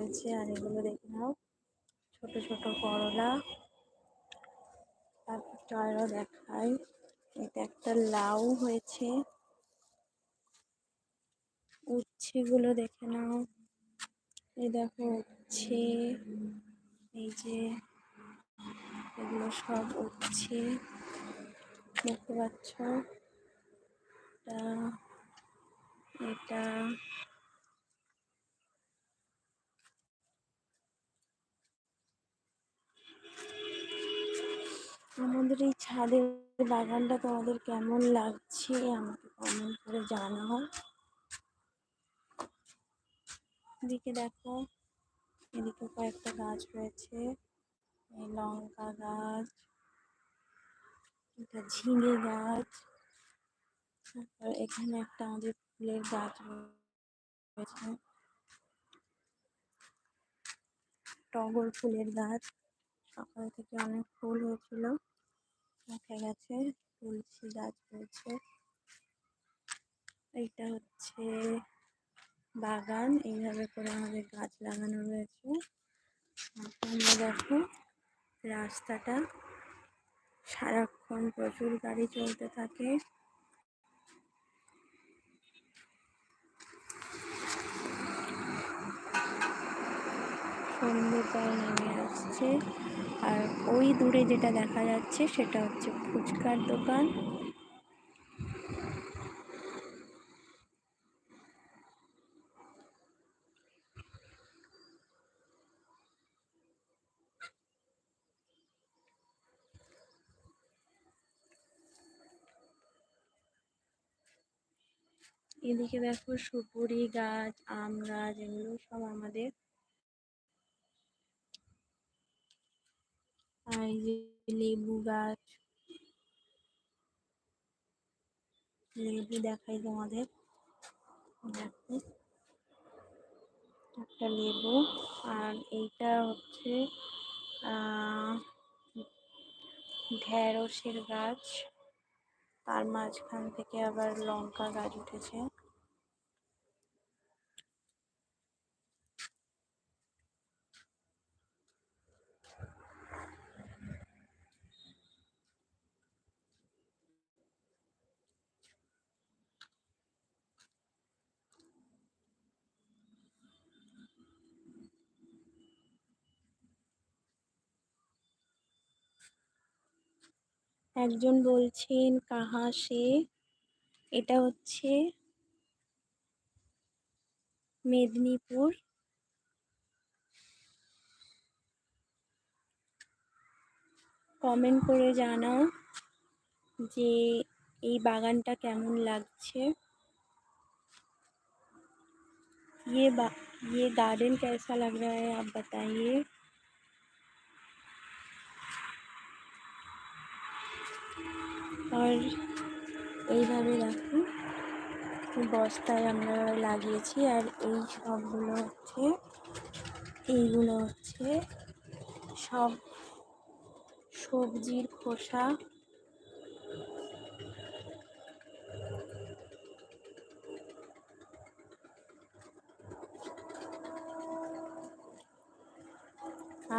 আছে। আর এগুলো দেখে নাও, ছোট ছোট করলা। তারপর আরও দেখাই, এটা একটা লাউ হয়েছে। উচ্ছেগুলো দেখে নাও, এই দেখো উচ্ছে, এই যে এগুলো সব উচ্ছে দেখতে পাচ্ছ। এটা আমাদের এই ছাদের বাগানটা তোমাদের কেমন লাগছে আমাকে কমেন্ট করে জানাও। এদিকে দেখো, এদিকে কয়েকটা গাছ রয়েছে, এই লঙ্কা গাছ, এটা ঝিঙে গাছ, তারপর এখানে একটা আমাদের ফুলের গাছ রয়েছে, টগর ফুলের গাছ। সকাল থেকে অনেক ফুল হয়েছিল, উঠে গেছে। তুলসী গাছ রয়েছে। এইটা হচ্ছে বাগান, এইভাবে করে আমাদের গাছ লাগানো রয়েছে। তোমরা দেখো রাস্তাটা সারাক্ষণ প্রচুর গাড়ি চলতে থাকে। সন্ধ্যে প্রায় নেমে আসছে। আর ওই দূরে যেটা দেখা যাচ্ছে সেটা হচ্ছে ফুচকার দোকান। এদিকে দেখো সুপুরি গাছ, আম গাছ, এগুলো সব আমাদের। আর এই যে লেবু গাছ, লেবু দেখাই তোমাদের, দেখো একটা লেবু। আর এইটা হচ্ছে ঢেঁড়সের গাছ, তার মাঝখান থেকে আবার লঙ্কা গাছ উঠেছে। একজন বলছেন কাহা সে, এটা হচ্ছে মেদিনীপুর। কমেন্ট করে জানাও যে এই বাগানটা কেমন লাগছে। ये गार्डन कैसा लग रहा है आप बताइए। আর এইভাবে দেখো বস্তায় আমরা লাগিয়েছি। আর এইগুলো হচ্ছে সব সবজির খোসা।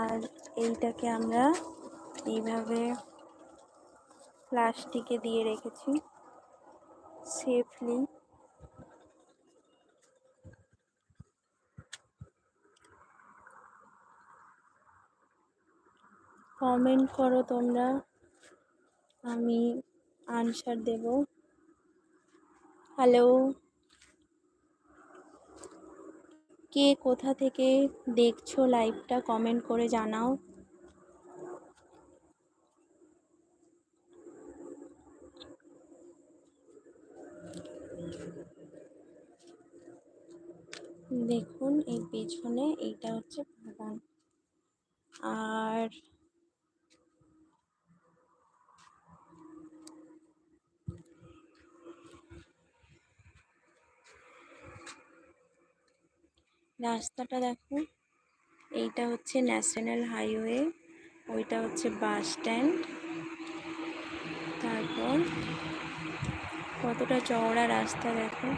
আর এইটাকে আমরা এইভাবে প্লাস্টিকে দিয়ে রেখেছি সেফলি। কমেন্ট করো তোমরা, আমি আনসার দেব। হ্যালো, কে কোথা থেকে দেখছো লাইভটা কমেন্ট করে জানাও। দেখুন এই পেছনে এইটা হচ্ছে বাগান। আর রাস্তাটা দেখো, এইটা হচ্ছে ন্যাশনাল হাইওয়ে, ওইটা হচ্ছে বাস স্ট্যান্ড। তারপর কতটা চওড়া রাস্তা দেখো।